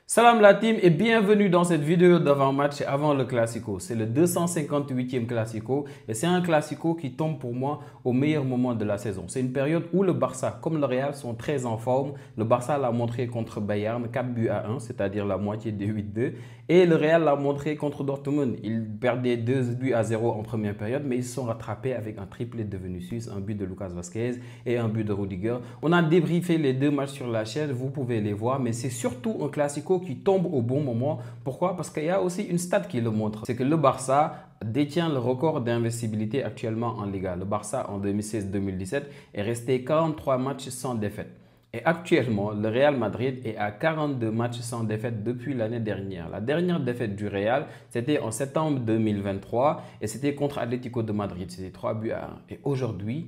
Salam la team et bienvenue dans cette vidéo d'avant-match et avant le Classico. C'est le 258e Classico et c'est un Classico qui tombe pour moi au meilleur moment de la saison. C'est une période où le Barça comme le Real sont très en forme. Le Barça l'a montré contre Bayern 4 buts à 1, c'est-à-dire la moitié des 8-2. Et le Real l'a montré contre Dortmund. Ils perdaient 2 buts à 0 en première période mais ils se sont rattrapés avec un triplé de Vinicius, un but de Lucas Vazquez et un but de Rudiger. On a débriefé les deux matchs sur la chaîne, vous pouvez les voir, mais c'est surtout un Classico qui tombe au bon moment. Pourquoi? Parce qu'il y a aussi une stat qui le montre. C'est que le Barça détient le record d'investibilité actuellement en Liga. Le Barça en 2016-2017 est resté 43 matchs sans défaite. Et actuellement, le Real Madrid est à 42 matchs sans défaite depuis l'année dernière. La dernière défaite du Real, c'était en septembre 2023 et c'était contre Atlético de Madrid. C'était 3 buts à 1. Et aujourd'hui,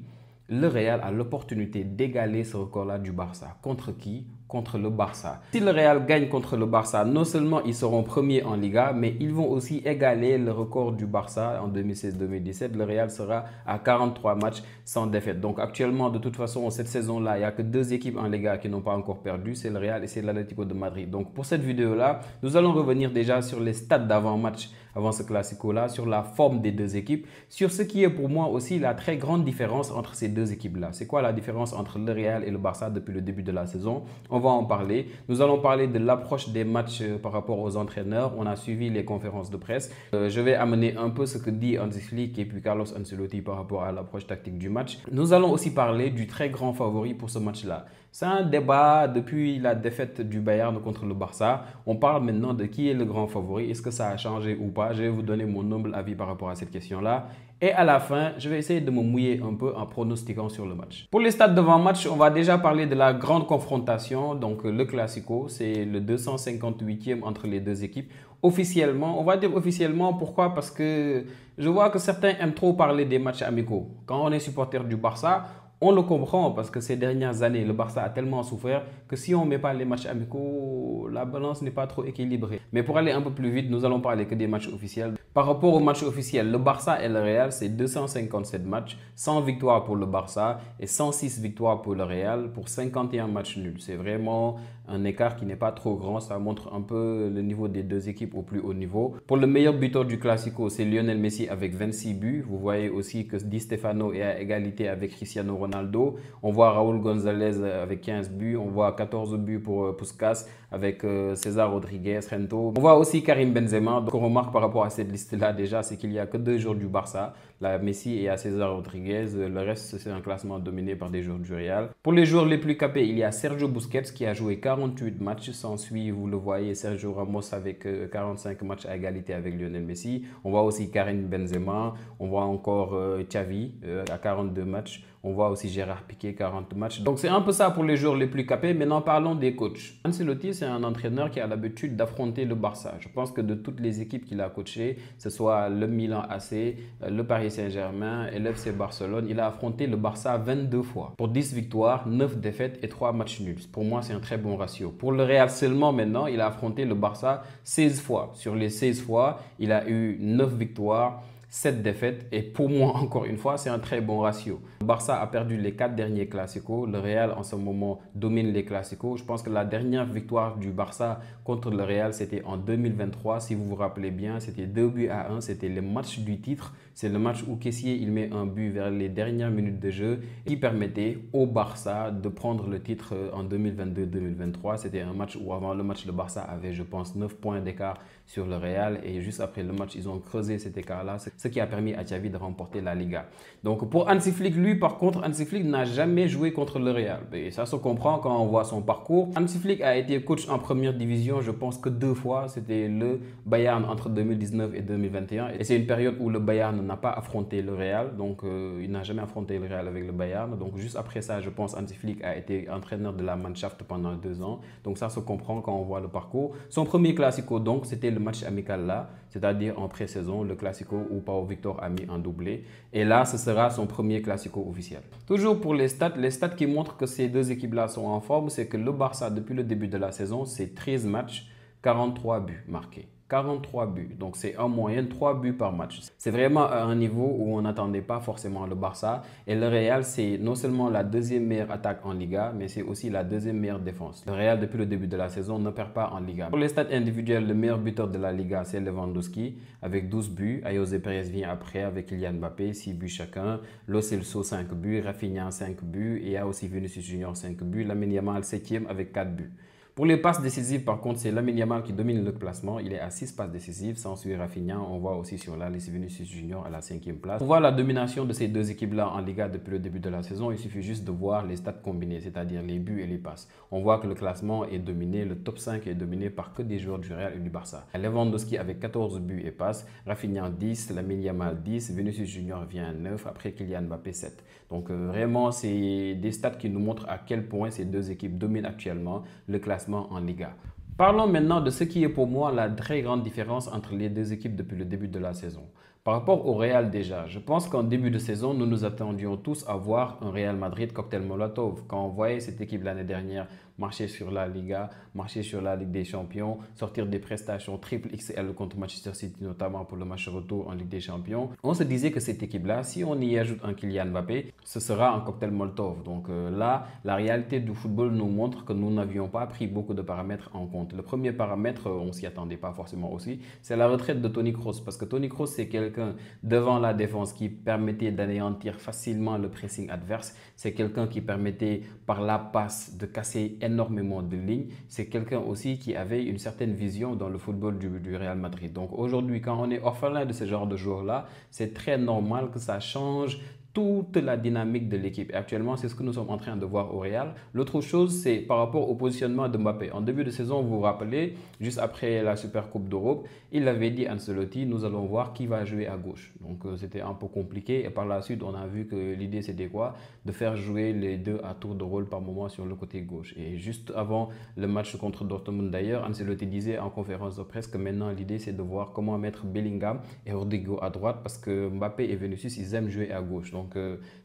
le Real a l'opportunité d'égaler ce record-là du Barça. Contre qui? Contre le Barça. Si le Real gagne contre le Barça, non seulement ils seront premiers en Liga, mais ils vont aussi égaler le record du Barça en 2016-2017. Le Real sera à 43 matchs sans défaite. Donc actuellement, de toute façon, cette saison-là, il n'y a que deux équipes en Liga qui n'ont pas encore perdu. C'est le Real et c'est l'Atlético de Madrid. Donc pour cette vidéo-là, nous allons revenir déjà sur les stats d'avant-match, avant ce Classico-là, sur la forme des deux équipes, sur ce qui est pour moi aussi la très grande différence entre ces deux équipes-là. C'est quoi la différence entre le Real et le Barça depuis le début de la saison? On va en parler. Nous allons parler de l'approche des matchs par rapport aux entraîneurs. On a suivi les conférences de presse. Je vais amener un peu ce que dit Hansi Flick et puis Carlos Ancelotti par rapport à l'approche tactique du match. Nous allons aussi parler du très grand favori pour ce match-là. C'est un débat depuis la défaite du Bayern contre le Barça. On parle maintenant de qui est le grand favori. Est-ce que ça a changé ou pas? Je vais vous donner mon humble avis par rapport à cette question-là. Et à la fin, je vais essayer de me mouiller un peu en pronostiquant sur le match. Pour les stats d'avant-match, on va déjà parler de la grande confrontation. Donc le Classico, c'est le 258e entre les deux équipes. Officiellement, on va dire officiellement, pourquoi? Parce que je vois que certains aiment trop parler des matchs amicaux. Quand on est supporter du Barça, on le comprend parce que ces dernières années, le Barça a tellement souffert que si on ne met pas les matchs amicaux, la balance n'est pas trop équilibrée. Mais pour aller un peu plus vite, nous allons parler que des matchs officiels. Par rapport aux matchs officiels, le Barça et le Real, c'est 257 matchs, 100 victoires pour le Barça et 106 victoires pour le Real pour 51 matchs nuls. C'est vraiment un écart qui n'est pas trop grand. Ça montre un peu le niveau des deux équipes au plus haut niveau. Pour le meilleur buteur du Classico, c'est Lionel Messi avec 26 buts. Vous voyez aussi que Di Stefano est à égalité avec Cristiano Ronaldo. On voit Raúl González avec 15 buts. On voit 14 buts pour Puskás avec César Rodriguez, Rento. On voit aussi Karim Benzema. Donc on remarque par rapport à cette liste-là déjà, c'est qu'il n'y a que deux joueurs du Barça. Là, Messi et à César Rodriguez. Le reste, c'est un classement dominé par des joueurs du Real. Pour les joueurs les plus capés, il y a Sergio Busquets qui a joué 48 matchs. S'ensuit, vous le voyez, Sergio Ramos avec 45 matchs à égalité avec Lionel Messi. On voit aussi Karim Benzema. On voit encore Xavi à 42 matchs. On voit aussi Gérard Piqué, 40 matchs. Donc c'est un peu ça pour les joueurs les plus capés. Maintenant parlons des coachs. Ancelotti, c'est un entraîneur qui a l'habitude d'affronter le Barça. Je pense que de toutes les équipes qu'il a coachées, que ce soit le Milan AC, le Paris Saint-Germain et l'FC Barcelone, il a affronté le Barça 22 fois. Pour 10 victoires, 9 défaites et 3 matchs nuls. Pour moi, c'est un très bon ratio. Pour le Real seulement maintenant, il a affronté le Barça 16 fois. Sur les 16 fois, il a eu 9 victoires, 7 défaites et pour moi, encore une fois, c'est un très bon ratio. Le Barça a perdu les 4 derniers Classicos. Le Real, en ce moment, domine les Classicos. Je pense que la dernière victoire du Barça contre le Real, c'était en 2023. Si vous vous rappelez bien, c'était 2 buts à 1. C'était le match du titre. C'est le match où Kessié il met un but vers les dernières minutes de jeu qui permettait au Barça de prendre le titre en 2022-2023. C'était un match où avant le match, le Barça avait, je pense, 9 points d'écart sur le Real. Et juste après le match, ils ont creusé cet écart-là, ce qui a permis à Xavi de remporter la Liga. Donc pour Hansi Flick, lui, par contre, Hansi Flick n'a jamais joué contre le Real. Et ça se comprend quand on voit son parcours. Hansi Flick a été coach en première division, je pense que 2 fois. C'était le Bayern entre 2019 et 2021. Et c'est une période où le Bayern n'a pas affronté le Real. Donc il n'a jamais affronté le Real avec le Bayern. Donc juste après ça, je pense Hansi Flick a été entraîneur de la Mannschaft pendant 2 ans. Donc ça se comprend quand on voit le parcours. Son premier Classico, donc, c'était le match amical là, c'est-à-dire en pré-saison, le Classico où Pau Victor a mis un doublé. Et là, ce sera son premier Classico officiel. Toujours pour les stats qui montrent que ces deux équipes-là sont en forme, c'est que le Barça, depuis le début de la saison, c'est 13 matchs, 43 buts marqués. 43 buts. Donc, c'est en moyenne 3 buts par match. C'est vraiment à un niveau où on n'attendait pas forcément le Barça. Et le Real, c'est non seulement la deuxième meilleure attaque en Liga, mais c'est aussi la deuxième meilleure défense. Le Real, depuis le début de la saison, ne perd pas en Liga. Pour les stats individuels, le meilleur buteur de la Liga, c'est Lewandowski, avec 12 buts. José Pérez vient après avec Kylian Mbappé, 6 buts chacun. Lo Celso, 5 buts. Rafinha, 5 buts. Et il y a aussi Vinicius Junior, 5 buts. Lamine Yamal, 7e avec 4 buts. Pour les passes décisives, par contre, c'est Lamine Yamal qui domine le classement. Il est à 6 passes décisives, sans suivre Rafinha. On voit aussi sur la liste Vinicius Junior à la 5e place. Pour voir la domination de ces deux équipes-là en Liga depuis le début de la saison, il suffit juste de voir les stats combinés, c'est-à-dire les buts et les passes. On voit que le classement est dominé, le top 5 est dominé par que des joueurs du Real et du Barça. Lewandowski avec 14 buts et passes, Rafinha 10, Lamine Yamal 10, Vinicius Junior vient à 9, après Kylian Mbappé 7. Donc vraiment, c'est des stats qui nous montrent à quel point ces deux équipes dominent actuellement le classement en Liga. Parlons maintenant de ce qui est pour moi la très grande différence entre les deux équipes depuis le début de la saison. Par rapport au Real déjà, je pense qu'en début de saison, nous nous attendions tous à voir un Real Madrid cocktail Molotov. Quand on voyait cette équipe l'année dernière marcher sur la Liga, marcher sur la Ligue des Champions, sortir des prestations triple XL contre Manchester City, notamment pour le match retour en Ligue des Champions, on se disait que cette équipe-là, si on y ajoute un Kylian Mbappé, ce sera un cocktail Molotov. Donc là, la réalité du football nous montre que nous n'avions pas pris beaucoup de paramètres en compte. Le premier paramètre, on ne s'y attendait pas forcément aussi, c'est la retraite de Toni Kroos. Parce que Toni Kroos, c'est quelqu'un devant la défense qui permettait d'anéantir facilement le pressing adverse. C'est quelqu'un qui permettait par la passe de casser énormément de lignes. C'est quelqu'un aussi qui avait une certaine vision dans le football du Real Madrid. Donc aujourd'hui, quand on est orphelin de ce genre de joueurs-là, c'est très normal que ça change toute la dynamique de l'équipe. Et actuellement, c'est ce que nous sommes en train de voir au Real. L'autre chose, c'est par rapport au positionnement de Mbappé. En début de saison, vous vous rappelez, juste après la Super Coupe d'Europe, il avait dit à Ancelotti, nous allons voir qui va jouer à gauche. Donc c'était un peu compliqué. Et par la suite, on a vu que l'idée, c'était quoi? De faire jouer les deux à tour de rôle par moment sur le côté gauche. Et juste avant le match contre Dortmund d'ailleurs, Ancelotti disait en conférence de presse que maintenant, l'idée, c'est de voir comment mettre Bellingham et Rodrigo à droite parce que Mbappé et Vinicius, ils aiment jouer à gauche. Donc,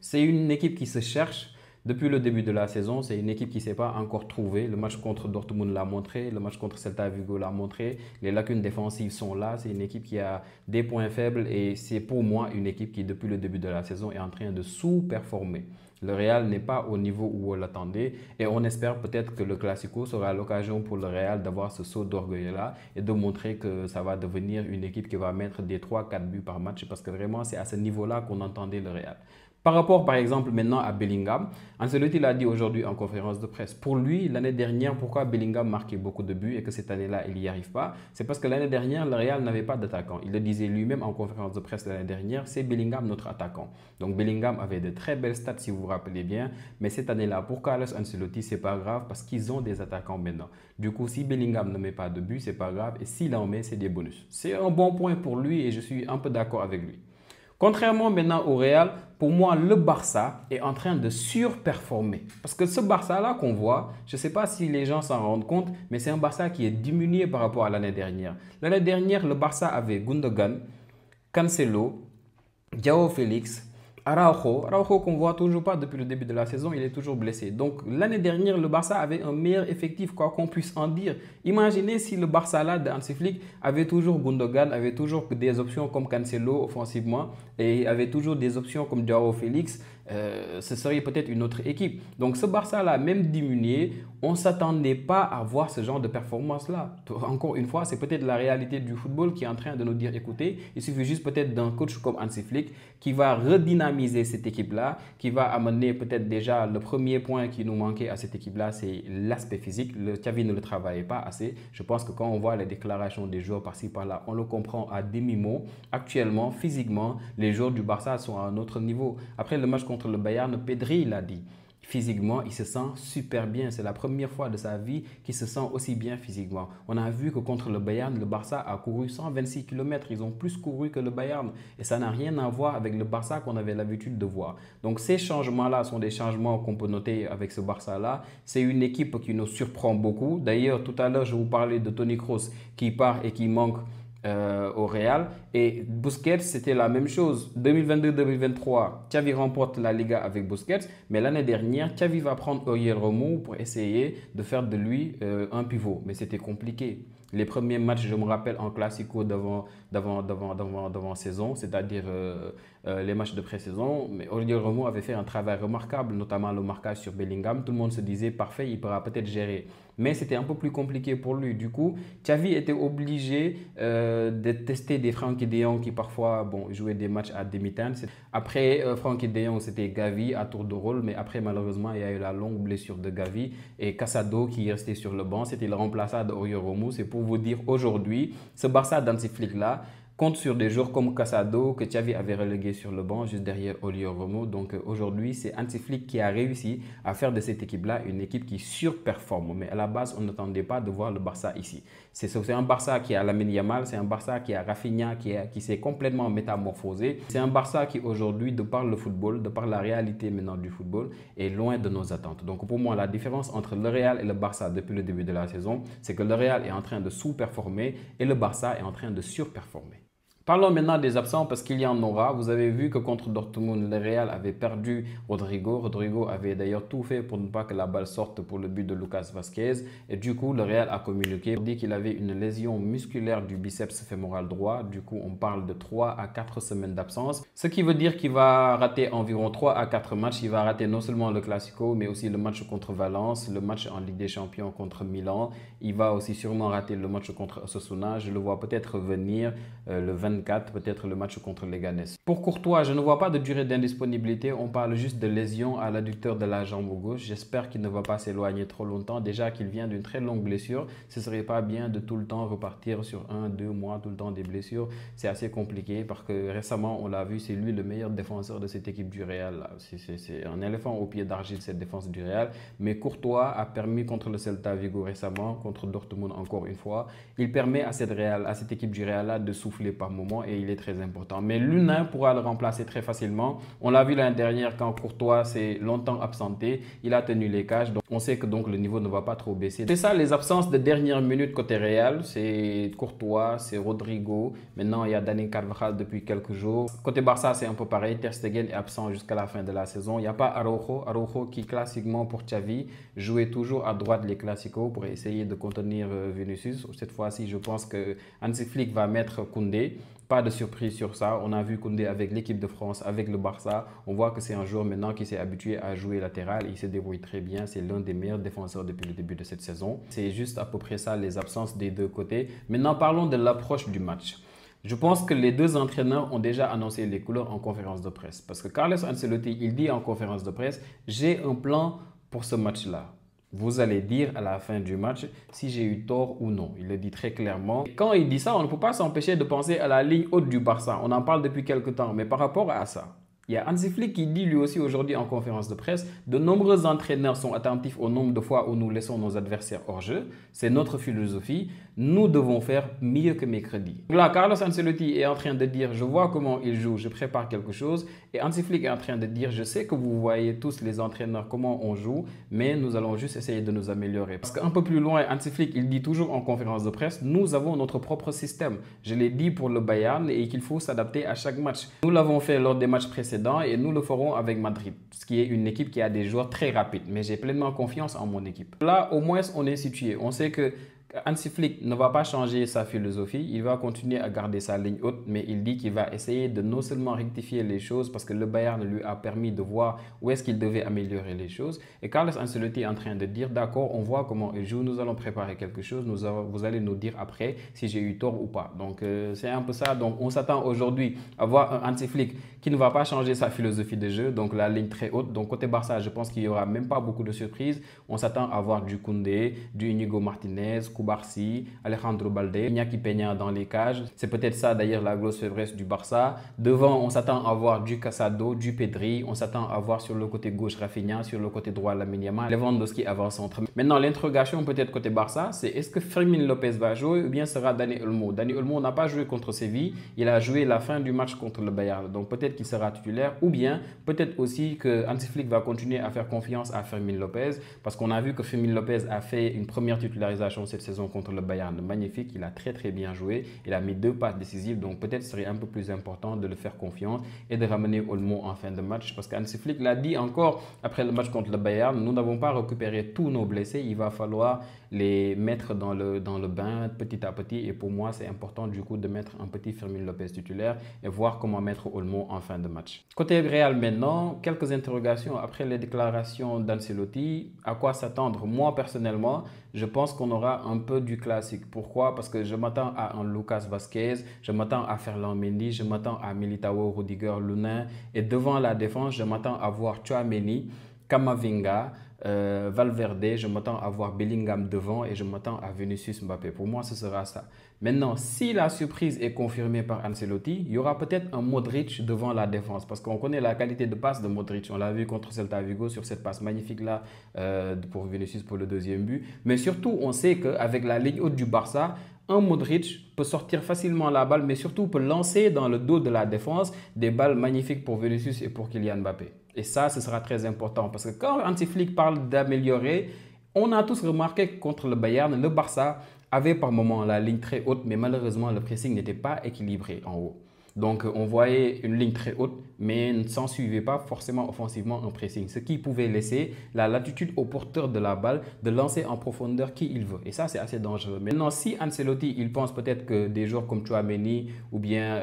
c'est une équipe qui se cherche depuis le début de la saison. C'est une équipe qui ne s'est pas encore trouvée. Le match contre Dortmund l'a montré, le match contre Celta Vigo l'a montré. Les lacunes défensives sont là. C'est une équipe qui a des points faibles et c'est pour moi une équipe qui, depuis le début de la saison, est en train de sous-performer. Le Real n'est pas au niveau où on l'attendait et on espère peut-être que le Classico sera l'occasion pour le Real d'avoir ce saut d'orgueil-là et de montrer que ça va devenir une équipe qui va mettre des 3-4 buts par match parce que vraiment c'est à ce niveau-là qu'on entendait le Real. Par rapport, par exemple, maintenant à Bellingham, Ancelotti l'a dit aujourd'hui en conférence de presse. Pour lui, l'année dernière, pourquoi Bellingham marquait beaucoup de buts et que cette année-là, il n'y arrive pas? C'est parce que l'année dernière, le Real n'avait pas d'attaquant. Il le disait lui-même en conférence de presse l'année dernière, c'est Bellingham notre attaquant. Donc Bellingham avait de très belles stats, si vous vous rappelez bien. Mais cette année-là, pour Carlos Ancelotti, c'est pas grave parce qu'ils ont des attaquants maintenant. Du coup, si Bellingham ne met pas de but, c'est pas grave. Et s'il en met, c'est des bonus. C'est un bon point pour lui et je suis un peu d'accord avec lui. Contrairement maintenant au Real, pour moi, le Barça est en train de surperformer. Parce que ce Barça-là qu'on voit, je ne sais pas si les gens s'en rendent compte, mais c'est un Barça qui est diminué par rapport à l'année dernière. L'année dernière, le Barça avait Gundogan, Cancelo, João Félix, Araujo qu'on ne voit toujours pas depuis le début de la saison, il est toujours blessé. Donc l'année dernière, le Barça avait un meilleur effectif, quoi qu'on puisse en dire. Imaginez si le Barça là de Hansi Flick avait toujours Gundogan, avait toujours des options comme Cancelo offensivement et avait toujours des options comme João Félix, ce serait peut-être une autre équipe. Donc ce Barça là, même diminué, on ne s'attendait pas à voir ce genre de performance là. Encore une fois, c'est peut-être la réalité du football qui est en train de nous dire, écoutez, il suffit juste peut-être d'un coach comme Hansi Flick qui va redynamiser cette équipe-là, qui va amener peut-être déjà le premier point qui nous manquait à cette équipe-là, c'est l'aspect physique. Le Xavi ne le travaillait pas assez. Je pense que quand on voit les déclarations des joueurs par-ci par-là, on le comprend à demi-mot. Actuellement, physiquement, les joueurs du Barça sont à un autre niveau. Après le match contre le Bayern, Pedri l'a dit. Physiquement, il se sent super bien. C'est la première fois de sa vie qu'il se sent aussi bien physiquement. On a vu que contre le Bayern, le Barça a couru 126 km. Ils ont plus couru que le Bayern. Et ça n'a rien à voir avec le Barça qu'on avait l'habitude de voir. Donc ces changements-là sont des changements qu'on peut noter avec ce Barça-là. C'est une équipe qui nous surprend beaucoup. D'ailleurs, tout à l'heure, je vous parlais de Toni Kroos qui part et qui manque au Real. Et Busquets, c'était la même chose. 2022-2023, Xavi remporte la Liga avec Busquets. Mais l'année dernière, Xavi va prendre Oriol Romeu pour essayer de faire de lui un pivot. Mais c'était compliqué. Les premiers matchs, je me rappelle, en Classico d'avant saison, c'est-à-dire les matchs de pré-saison. Mais Olivier Romo avait fait un travail remarquable, notamment le marquage sur Bellingham. Tout le monde se disait, parfait, il pourra peut-être gérer. Mais c'était un peu plus compliqué pour lui. Du coup, Xavi était obligé de tester des Frenkie de Jong qui parfois jouaient des matchs à demi-teinte. Après Frenkie de Jong, c'était Gavi à tour de rôle. Mais après, malheureusement, il y a eu la longue blessure de Gavi et Casado qui est resté sur le banc. C'était le remplaçant d'Oriol Romeu. C'est pour vous dire aujourd'hui, ce Barça d'Hansi Flick-là compte sur des joueurs comme Casado que Xavi avait relégué sur le banc juste derrière Olivier Romo. Donc aujourd'hui, c'est Hansi Flick qui a réussi à faire de cette équipe-là une équipe qui surperforme. Mais à la base, on n'attendait pas de voir le Barça ici. C'est un Barça qui a Lamine Yamal, c'est un Barça qui a Rafinha, qui s'est complètement métamorphosé. C'est un Barça qui aujourd'hui, de par le football, de par la réalité maintenant du football, est loin de nos attentes. Donc pour moi, la différence entre le Real et le Barça depuis le début de la saison, c'est que le Real est en train de sous-performer et le Barça est en train de surperformer. Parlons maintenant des absents parce qu'il y en aura. Vous avez vu que contre Dortmund, le Real avait perdu Rodrigo. Rodrigo avait d'ailleurs tout fait pour ne pas que la balle sorte pour le but de Lucas Vazquez. Et du coup, le Real a communiqué pour dire qu'il avait une lésion musculaire du biceps fémoral droit. Du coup, on parle de 3 à 4 semaines d'absence. Ce qui veut dire qu'il va rater environ 3 à 4 matchs. Il va rater non seulement le Classico, mais aussi le match contre Valence, le match en Ligue des Champions contre Milan. Il va aussi sûrement rater le match contre Osasuna. Je le vois peut-être venir le 24, peut-être le match contre Leganés. Pour Courtois, je ne vois pas de durée d'indisponibilité. On parle juste de lésion à l'adducteur de la jambe gauche. J'espère qu'il ne va pas s'éloigner trop longtemps. Déjà qu'il vient d'une très longue blessure, ce ne serait pas bien de tout le temps repartir sur 1-2 mois, tout le temps des blessures. C'est assez compliqué parce que récemment, on l'a vu, c'est lui le meilleur défenseur de cette équipe du Real. C'est un éléphant au pied d'argile, cette défense du Real. Mais Courtois a permis contre le Celta Vigo récemment, contre Dortmund encore une fois. Il permet à cette équipe du Real là de souffler par moment et il est très important. Mais l'un pourra le remplacer très facilement. On l'a vu l'année dernière quand Courtois s'est longtemps absenté. Il a tenu les cages. Donc on sait que donc le niveau ne va pas trop baisser. C'est ça les absences de dernière minute côté Real. C'est Courtois, c'est Rodrigo. Maintenant il y a Dani Carvajal depuis quelques jours. Côté Barça c'est un peu pareil. Ter Stegen est absent jusqu'à la fin de la saison. Il n'y a pas Araujo. Araujo qui classiquement pour Xavi jouait toujours à droite les Classicos pour essayer de contenir Vinicius. Cette fois-ci je pense que Hansi Flick va mettre Koundé. Pas de surprise sur ça. On a vu Koundé avec l'équipe de France, avec le Barça. On voit que c'est un joueur maintenant qui s'est habitué à jouer latéral. Il se débrouille très bien. C'est l'un des meilleurs défenseurs depuis le début de cette saison. C'est juste à peu près ça, les absences des deux côtés. Maintenant, parlons de l'approche du match. Je pense que les deux entraîneurs ont déjà annoncé les couleurs en conférence de presse. Parce que Carlos Ancelotti, il dit en conférence de presse, j'ai un plan pour ce match-là. Vous allez dire à la fin du match si j'ai eu tort ou non. Il le dit très clairement. Et quand il dit ça, on ne peut pas s'empêcher de penser à la ligne haute du Barça. On en parle depuis quelques temps. Mais par rapport à ça, il y a Hansi Flick qui dit lui aussi aujourd'hui en conférence de presse, de nombreux entraîneurs sont attentifs au nombre de fois où nous laissons nos adversaires hors jeu. C'est notre philosophie. Nous devons faire mieux que mercredi. Là, Carlos Ancelotti est en train de dire, je vois comment il joue, je prépare quelque chose. Et Hansi Flick est en train de dire, je sais que vous voyez tous les entraîneurs comment on joue, mais nous allons juste essayer de nous améliorer. Parce qu'un peu plus loin, Hansi Flick, il dit toujours en conférence de presse, nous avons notre propre système. Je l'ai dit pour le Bayern et qu'il faut s'adapter à chaque match. Nous l'avons fait lors des matchs précédents et nous le ferons avec Madrid, ce qui est une équipe qui a des joueurs très rapides. Mais j'ai pleinement confiance en mon équipe. Là, au moins, on est situé. On sait que Hansi Flick ne va pas changer sa philosophie, il va continuer à garder sa ligne haute, mais il dit qu'il va essayer de non seulement rectifier les choses parce que le Bayern lui a permis de voir où est-ce qu'il devait améliorer les choses. Et Carlos Ancelotti est en train de dire, d'accord, on voit comment il joue, nous allons préparer quelque chose, vous allez nous dire après si j'ai eu tort ou pas. Donc c'est un peu ça, donc on s'attend aujourd'hui à voir un Hansi Flick qui ne va pas changer sa philosophie de jeu, donc la ligne très haute. Donc côté Barça, je pense qu'il n'y aura même pas beaucoup de surprises. On s'attend à voir du Koundé, du Inigo Martinez, Koubarsi, Alejandro Balde, Iñaki Peña dans les cages. C'est peut-être ça d'ailleurs la grosse faiblesse du Barça. Devant, on s'attend à voir du Casado, du Pedri. On s'attend à voir sur le côté gauche Rafinha, sur le côté droit Lamine Yamal, Lewandowski avant-centre. Maintenant, l'interrogation peut-être côté Barça, c'est est-ce que Fermín López va jouer ou bien sera Dani Olmo? Dani Olmo n'a pas joué contre Séville. Il a joué la fin du match contre le Bayern. Donc peut-être qu'il sera titulaire ou bien peut-être aussi que Hansi Flick va continuer à faire confiance à Fermín López parce qu'on a vu que Fermín López a fait une première titularisation cette saison contre le Bayern magnifique. Il a très bien joué. Il a mis 2 passes décisives. Donc peut-être serait un peu plus important de le faire confiance et de ramener Olmo en fin de match parce qu'Hansi Flick l'a dit encore après le match contre le Bayern, nous n'avons pas récupéré tous nos blessés. Il va falloir les mettre dans le bain petit à petit. Et pour moi, c'est important du coup de mettre un petit Fermín Lopez titulaire et voir comment mettre Olmo en fin de match. Côté Real maintenant, quelques interrogations après les déclarations d'Ancelotti. À quoi s'attendre? Moi, personnellement, je pense qu'on aura un peu du classique. Pourquoi? Parce que je m'attends à un Lucas Vazquez, je m'attends à Ferland Mendy, je m'attends à Militao, Rudiger, Lunin. Et devant la défense, je m'attends à voir Tchouaméni, Camavinga, Valverde, je m'attends à voir Bellingham devant et je m'attends à Vinicius Mbappé. Pour moi, ce sera ça. Maintenant, si la surprise est confirmée par Ancelotti, il y aura peut-être un Modric devant la défense parce qu'on connaît la qualité de passe de Modric. On l'a vu contre Celta Vigo sur cette passe magnifique-là pour Vinicius pour le deuxième but. Mais surtout, on sait qu'avec la ligne haute du Barça, un Modric peut sortir facilement la balle, mais surtout peut lancer dans le dos de la défense des balles magnifiques pour Vinicius et pour Kylian Mbappé. Et ça, ce sera très important parce que quand Hansi Flick parle d'améliorer, on a tous remarqué que contre le Bayern, le Barça avait par moments la ligne très haute, mais malheureusement, le pressing n'était pas équilibré en haut. Donc, on voyait une ligne très haute, mais ne s'en suivait pas forcément offensivement un pressing. Ce qui pouvait laisser la latitude au porteur de la balle de lancer en profondeur qui il veut. Et ça, c'est assez dangereux. Maintenant, si Ancelotti, il pense peut-être que des joueurs comme Tchouaméni ou bien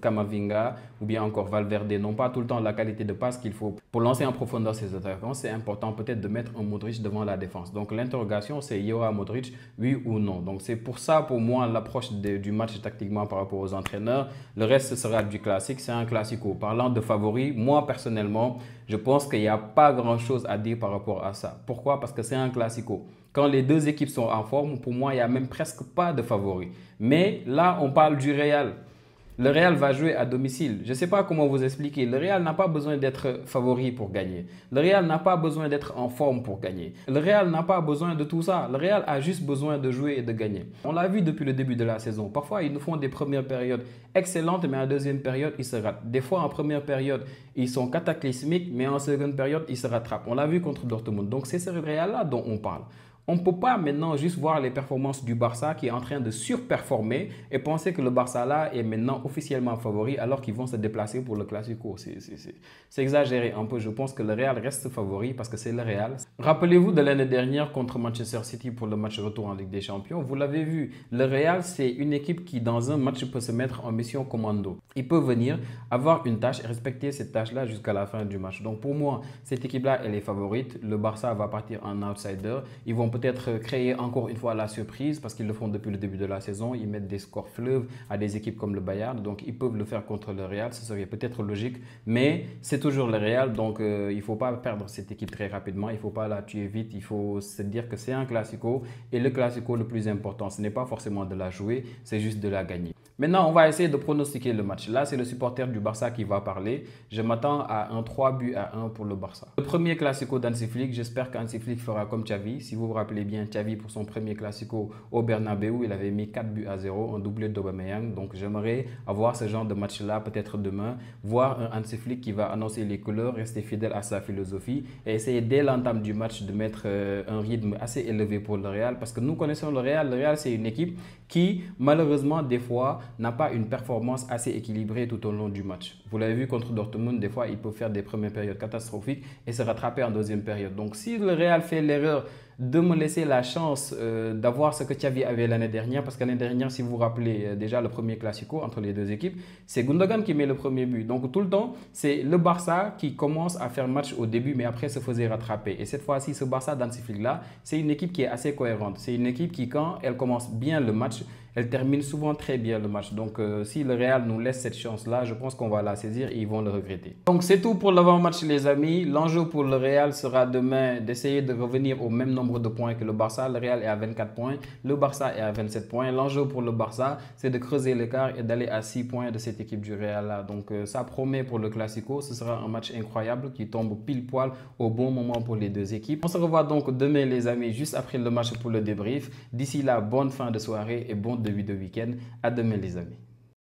Camavinga ou bien encore Valverde n'ont pas tout le temps la qualité de passe qu'il faut pour lancer en profondeur ses attaquants, c'est important peut-être de mettre un Modric devant la défense. Donc, l'interrogation, c'est y aura Modric, oui ou non. Donc, c'est pour ça, pour moi, l'approche du match tactiquement par rapport aux entraîneurs. Le reste, ce sera du classique, c'est un classico. Parlant de favoris, moi personnellement, je pense qu'il n'y a pas grand-chose à dire par rapport à ça. Pourquoi? Parce que c'est un classico. Quand les deux équipes sont en forme, pour moi, il n'y a même presque pas de favoris. Mais là, on parle du Real. Le Real va jouer à domicile. Je ne sais pas comment vous expliquer. Le Real n'a pas besoin d'être favori pour gagner. Le Real n'a pas besoin d'être en forme pour gagner. Le Real n'a pas besoin de tout ça. Le Real a juste besoin de jouer et de gagner. On l'a vu depuis le début de la saison. Parfois, ils nous font des premières périodes excellentes, mais en deuxième période, ils se ratent. Des fois, en première période, ils sont cataclysmiques, mais en seconde période, ils se rattrapent. On l'a vu contre Dortmund. Donc, c'est ce Real-là dont on parle. On ne peut pas maintenant juste voir les performances du Barça qui est en train de surperformer et penser que le Barça là est maintenant officiellement favori alors qu'ils vont se déplacer pour le Classico. C'est exagéré un peu. Je pense que le Real reste favori parce que c'est le Real. Rappelez-vous de l'année dernière contre Manchester City pour le match retour en Ligue des Champions. Vous l'avez vu, le Real c'est une équipe qui dans un match peut se mettre en mission commando. Il peut venir avoir une tâche et respecter cette tâche-là jusqu'à la fin du match. Donc pour moi, cette équipe-là, elle est favorite. Le Barça va partir en outsider. Ils vont peut-être créer encore une fois la surprise parce qu'ils le font depuis le début de la saison. Ils mettent des scores fleuves à des équipes comme le Bayern. Donc, ils peuvent le faire contre le Real. Ce serait peut-être logique. Mais c'est toujours le Real. Donc, il ne faut pas perdre cette équipe très rapidement. Il ne faut pas la tuer vite. Il faut se dire que c'est un classico. Et le classico, le plus important, ce n'est pas forcément de la jouer. C'est juste de la gagner. Maintenant, on va essayer de pronostiquer le match. Là, c'est le supporter du Barça qui va parler. Je m'attends à un 3-1 pour le Barça. Le premier classico d'Hansi Flick, j'espère qu'Hansi Flick fera comme Xavi. Si vous vous rappelez bien, Xavi, pour son premier classico au Bernabeu, il avait mis 4-0, un doublé d'Aubameyang. Donc, j'aimerais avoir ce genre de match-là peut-être demain, voir un Hansi Flick qui va annoncer les couleurs, rester fidèle à sa philosophie et essayer dès l'entame du match de mettre un rythme assez élevé pour le Real. Parce que nous connaissons le Real. Le Real, c'est une équipe qui, malheureusement, des fois, n'a pas une performance assez équilibrée tout au long du match. Vous l'avez vu contre Dortmund, des fois, il peut faire des premières périodes catastrophiques et se rattraper en deuxième période. Donc, si le Real fait l'erreur de me laisser la chance d'avoir ce que Xavi avait l'année dernière, parce que l'année dernière, si vous vous rappelez déjà le premier classico entre les deux équipes, c'est Gundogan qui met le premier but. Donc tout le temps, c'est le Barça qui commence à faire match au début, mais après se faisait rattraper. Et cette fois-ci, ce Barça d'Hansi Flick-là, c'est une équipe qui est assez cohérente. C'est une équipe qui, quand elle commence bien le match, elle termine souvent très bien le match. Donc, si le Real nous laisse cette chance-là, je pense qu'on va la saisir et ils vont le regretter. Donc, c'est tout pour l'avant-match, les amis. L'enjeu pour le Real sera demain d'essayer de revenir au même nombre de points que le Barça. Le Real est à 24 points. Le Barça est à 27 points. L'enjeu pour le Barça, c'est de creuser l'écart et d'aller à 6 points de cette équipe du Real-là. Donc, ça promet pour le Classico. Ce sera un match incroyable qui tombe pile poil au bon moment pour les deux équipes. On se revoit donc demain, les amis, juste après le match pour le débrief. D'ici là, bonne fin de soirée et bon début de week-end. À demain les amis.